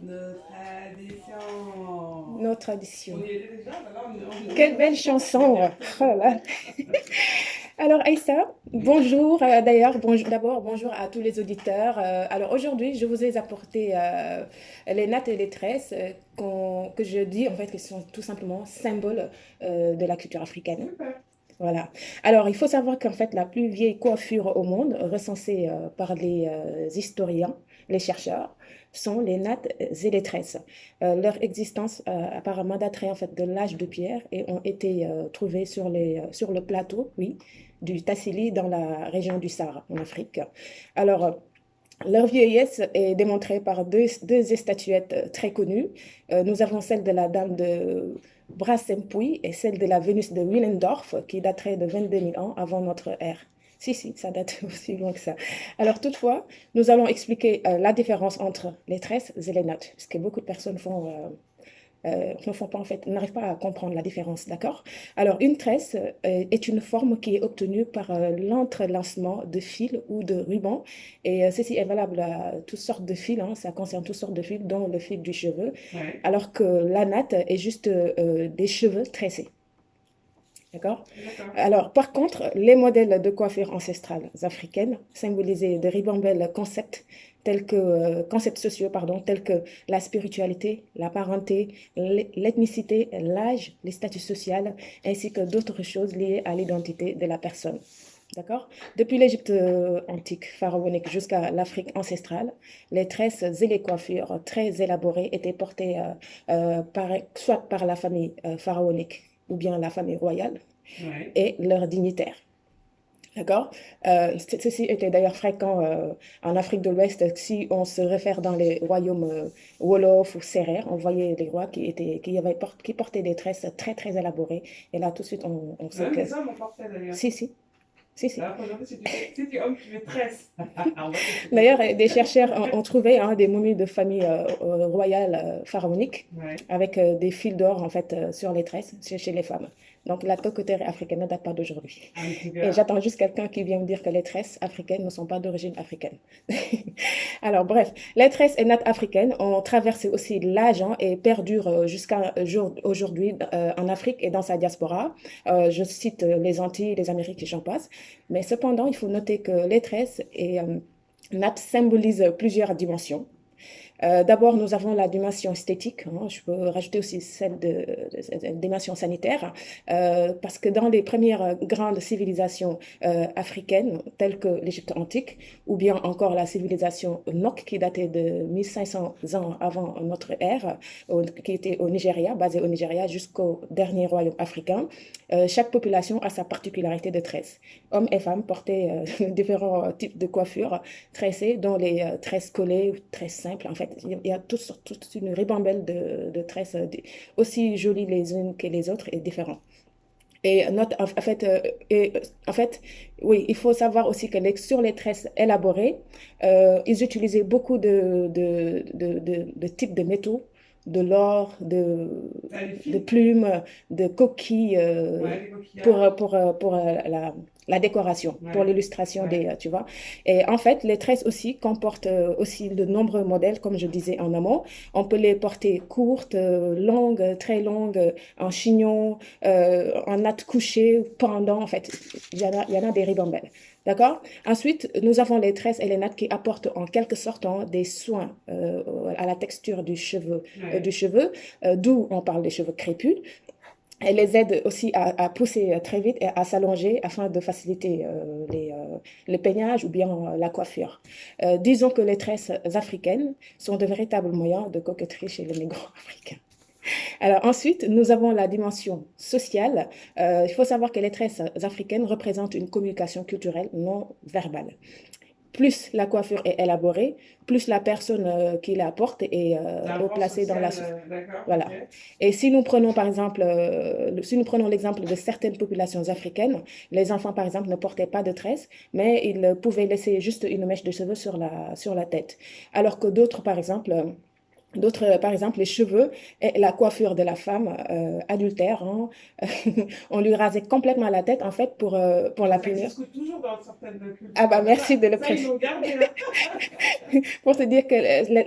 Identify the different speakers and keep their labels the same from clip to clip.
Speaker 1: Nos traditions.
Speaker 2: nos traditions.
Speaker 1: On y était déjà, maintenant
Speaker 2: Quelle belle chanson! Oh là là. Alors Aïssa, bonjour. D'ailleurs, bonjour, d'abord, bonjour à tous les auditeurs. Alors aujourd'hui, je vous ai apporté les nattes et les tresses que je dis en fait qui sont tout simplement symboles de la culture africaine.
Speaker 1: super.
Speaker 2: Voilà. Alors, il faut savoir qu'en fait, la plus vieille coiffure au monde, recensée par les historiens, les chercheurs, sont les nattes et les tresses. Leur existence apparemment daterait en fait de l'âge de pierre et ont été trouvées sur le plateau, oui, du Tassili dans la région du Sahara en Afrique. Alors, leur vieillesse est démontrée par deux statuettes très connues. Nous avons celle de la Dame de Brassempouy et celle de la Vénus de Willendorf, qui daterait de 22 000 ans avant notre ère. Si, si, ça date aussi loin que ça. Alors toutefois, nous allons expliquer la différence entre les tresses et les nattes, parce que beaucoup de personnes ne font pas en fait, n'arrivent pas à comprendre la différence, d'accord? Alors, une tresse est une forme qui est obtenue par l'entrelacement de fils ou de rubans, et ceci est valable à toutes sortes de fils, hein, ça concerne toutes sortes de fils, dont le fil du cheveu,
Speaker 1: Ouais.
Speaker 2: alors que la natte est juste des cheveux tressés. D'accord?
Speaker 1: D'accord.
Speaker 2: Alors, par contre, les modèles de coiffure ancestrales africaines symbolisaient de ribambelles concepts concepts sociaux, pardon, tels que la spiritualité, la parenté, l'ethnicité, l'âge, les statuts sociaux, ainsi que d'autres choses liées à l'identité de la personne. D'accord? Depuis l'Égypte antique, pharaonique, jusqu'à l'Afrique ancestrale, les tresses et les coiffures très élaborées étaient portées soit par la famille pharaonique ou bien la famille royale
Speaker 1: Ouais.
Speaker 2: et leurs dignitaires. D'accord? Ceci était d'ailleurs fréquent en Afrique de l'Ouest. Si on se réfère dans les royaumes Wolof ou Sérère, on voyait les rois qui portaient des tresses très, très élaborées. Et là, tout de suite, on sait
Speaker 1: Même
Speaker 2: que...
Speaker 1: les hommes ont porté d'ailleurs.
Speaker 2: Si, si, si, si.
Speaker 1: Alors aujourd'hui, si tu es homme, tu es tresse. On va
Speaker 2: D'ailleurs,
Speaker 1: t'exploser.
Speaker 2: des chercheurs ont trouvé hein, des momies de famille royale pharaonique
Speaker 1: Ouais.
Speaker 2: avec des fils d'or en fait sur les tresses chez les femmes. Donc la coquetterie africaine ne date pas d'aujourd'hui.
Speaker 1: Ah, mais tu
Speaker 2: Et
Speaker 1: verras.
Speaker 2: j'attends juste quelqu'un qui vient me dire que les tresses africaines ne sont pas d'origine africaine. Alors bref, les tresses et nattes africaines ont traversé aussi l'âge hein, et perdurent jusqu'à aujourd'hui en Afrique et dans sa diaspora. Je cite les Antilles, les Amériques et j'en passe. Mais cependant, il faut noter que les tresses et nattes symbolisent plusieurs dimensions. D'abord, nous avons la dimension esthétique, hein, je peux rajouter aussi celle de dimension sanitaire, parce que dans les premières grandes civilisations africaines, telles que l'Égypte antique, ou bien encore la civilisation Nok, qui datait de 1500 ans avant notre ère, qui était au Nigeria, basée au Nigeria jusqu'au dernier royaume africain, chaque population a sa particularité de tresse. Hommes et femmes portaient différents types de coiffures tressées, dont les tresses collées ou tresses simples. En fait, il y a toute une ribambelle de tresses aussi jolies les unes que les autres et différentes. Et en fait, oui, il faut savoir aussi que sur les tresses élaborées, ils utilisaient beaucoup de types de métaux, de l'or,
Speaker 1: Ça les
Speaker 2: de
Speaker 1: fils.
Speaker 2: plumes, de coquilles
Speaker 1: Ouais, les coquillages.
Speaker 2: pour la décoration, pour
Speaker 1: Ouais.
Speaker 2: l'illustration
Speaker 1: Ouais.
Speaker 2: tu vois. Et en fait, les tresses aussi comportent aussi de nombreux modèles, comme je disais en amont. On peut les porter courtes, longues, très longues, en chignon, en natte couchée, pendant, en fait, il y en a des ribambelles. D'accord? Ensuite, nous avons les tresses et les nattes qui apportent en quelque sorte hein, des soins à la texture
Speaker 1: Ouais.
Speaker 2: du cheveu d'où on parle des cheveux crépus. Elle les aide aussi à pousser très vite et à s'allonger afin de faciliter le peignage ou bien la coiffure. Disons que les tresses africaines sont de véritables moyens de coquetterie chez les migrants africains. Alors ensuite, nous avons la dimension sociale. Il faut savoir que les tresses africaines représentent une communication culturelle non verbale. Plus la coiffure est élaborée, plus la personne qui la porte est
Speaker 1: C'est un
Speaker 2: haut
Speaker 1: point
Speaker 2: placée dans la
Speaker 1: social,
Speaker 2: société.
Speaker 1: d'accord,
Speaker 2: Voilà.
Speaker 1: ok.
Speaker 2: Et si nous prenons par exemple, si nous prenons l'exemple de certaines populations africaines, les enfants par exemple ne portaient pas de tresse, mais ils pouvaient laisser juste une mèche de cheveux sur la tête. Alors que d'autres par exemple, D'autres, par exemple, les cheveux et la coiffure de la femme adultère, hein. On lui rasait complètement la tête, en fait, pour la
Speaker 1: Ça
Speaker 2: punir.
Speaker 1: existe toujours dans certaines
Speaker 2: Ah
Speaker 1: cultures.
Speaker 2: bah merci de le
Speaker 1: Ça, ils
Speaker 2: préciser.
Speaker 1: l'ont gardé, là.
Speaker 2: Pour te dire que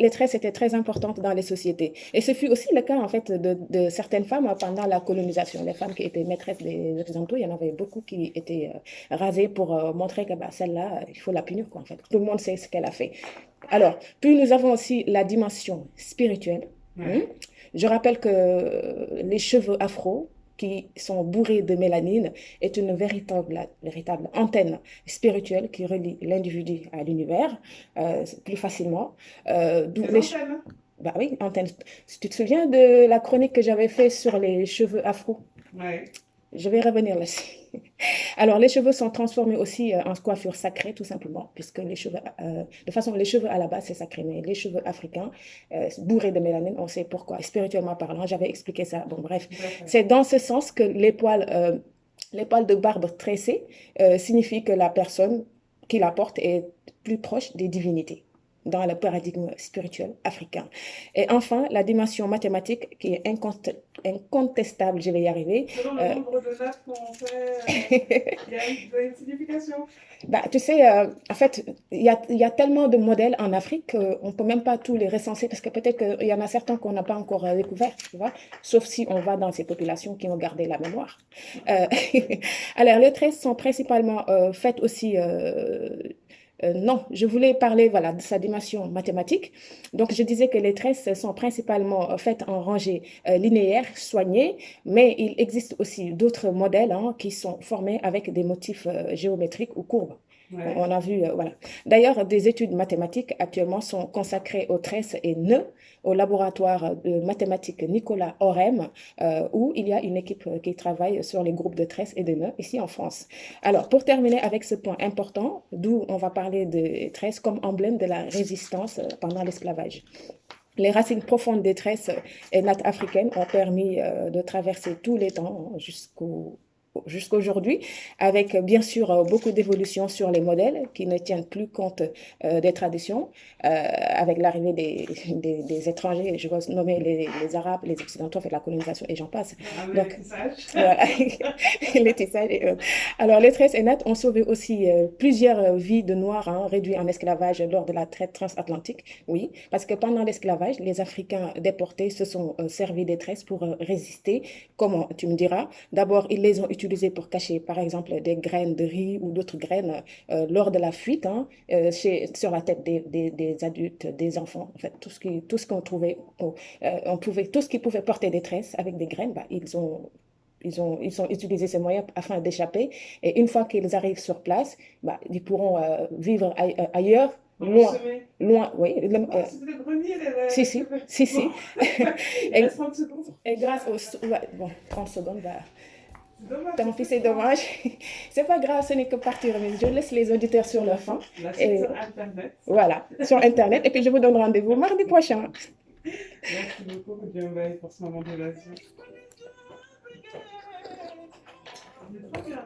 Speaker 2: les tresses étaient très importantes dans les sociétés. Et ce fut aussi le cas, en fait, de certaines femmes pendant la colonisation. Les femmes qui étaient maîtresses des Occidentaux, il y en avait beaucoup qui étaient rasées pour montrer que bah, celle-là, il faut la punir, quoi, en fait. Tout le monde sait ce qu'elle a fait. Alors, puis nous avons aussi la dimension spirituelle. Hein.
Speaker 1: Ouais.
Speaker 2: Je rappelle que les cheveux afro, qui sont bourrés de mélanine, est une véritable antenne spirituelle qui relie l'individu à l'univers plus facilement. D'où
Speaker 1: Des
Speaker 2: les
Speaker 1: antennes, hein.
Speaker 2: bah oui, antenne. Si tu te souviens de la chronique que j'avais faite sur les cheveux afro,
Speaker 1: Ouais.
Speaker 2: je vais revenir là-dessus. Alors, les cheveux sont transformés aussi en coiffure sacrée, tout simplement, puisque les cheveux, de façon, les cheveux à la base, c'est sacré, mais les cheveux africains, bourrés de mélanine, on sait pourquoi, spirituellement parlant, j'avais expliqué ça. Bon, bref,
Speaker 1: Tout à fait.
Speaker 2: c'est dans ce sens que les poils de barbe tressés signifient que la personne qui la porte est plus proche des divinités dans le paradigme spirituel africain. Et enfin, la dimension mathématique qui est incontestable, je vais y arriver.
Speaker 1: Selon le nombre de nappes qu'on fait, il y a une signification.
Speaker 2: Bah, tu sais, en fait, il y a tellement de modèles en Afrique qu'on ne peut même pas tous les recenser parce que peut-être qu'il y en a certains qu'on n'a pas encore découverts, tu vois, sauf si on va dans ces populations qui ont gardé la mémoire. Euh, alors, les tresses sont principalement faites aussi. Non, je voulais parler voilà, de sa dimension mathématique. Donc, je disais que les tresses sont principalement faites en rangées linéaires, soignées, mais il existe aussi d'autres modèles hein, qui sont formés avec des motifs géométriques ou courbes.
Speaker 1: Ouais.
Speaker 2: On a vu, voilà. D'ailleurs, des études mathématiques actuellement sont consacrées aux tresses et nœuds au laboratoire de mathématiques Nicolas Orem, où il y a une équipe qui travaille sur les groupes de tresses et de nœuds ici en France. Alors, pour terminer avec ce point important, d'où on va parler des tresses comme emblème de la résistance pendant l'esclavage. Les racines profondes des tresses et nattes africaines ont permis de traverser tous les temps jusqu'aujourd'hui, avec bien sûr beaucoup d'évolutions sur les modèles qui ne tiennent plus compte des traditions, avec l'arrivée des étrangers, je vais nommer les Arabes, les Occidentaux, fait la colonisation et j'en passe.
Speaker 1: Un
Speaker 2: Donc,
Speaker 1: métissage.
Speaker 2: voilà, les tissages Alors, les tresses et nattes ont sauvé aussi plusieurs vies de Noirs hein, réduits en esclavage lors de la traite transatlantique, oui, parce que pendant l'esclavage, les Africains déportés se sont servis des tresses pour résister. Comment, tu me diras? D'abord, ils les ont utilisées pour cacher, par exemple, des graines de riz ou d'autres graines lors de la fuite, hein, sur la tête des adultes, des enfants, en fait, tout ce qu'on trouvait, tout ce qui pouvait porter des tresses avec des graines, bah, ils ont utilisé ces moyens afin d'échapper. Et une fois qu'ils arrivent sur place, bah, ils pourront vivre ailleurs,
Speaker 1: Comment
Speaker 2: loin.
Speaker 1: semer?
Speaker 2: Loin, oui.
Speaker 1: Ah, c'était le grenier,
Speaker 2: Si,
Speaker 1: les
Speaker 2: si,
Speaker 1: cheveux.
Speaker 2: si, si.
Speaker 1: Bon, il
Speaker 2: Et,
Speaker 1: reste 30 secondes.
Speaker 2: et grâce au... ouais, bon, 30 secondes, bah,
Speaker 1: C'est dommage.
Speaker 2: tant pis, c'est dommage. C'est pas grave, ce n'est que partie remise. Je laisse les auditeurs sur leur faim.
Speaker 1: La suite
Speaker 2: Et
Speaker 1: sur Internet.
Speaker 2: voilà, sur Internet. Et puis, je vous donne rendez-vous mardi prochain.
Speaker 1: Merci beaucoup, Djambaï, pour ce moment d'évasion. C'est trop bien.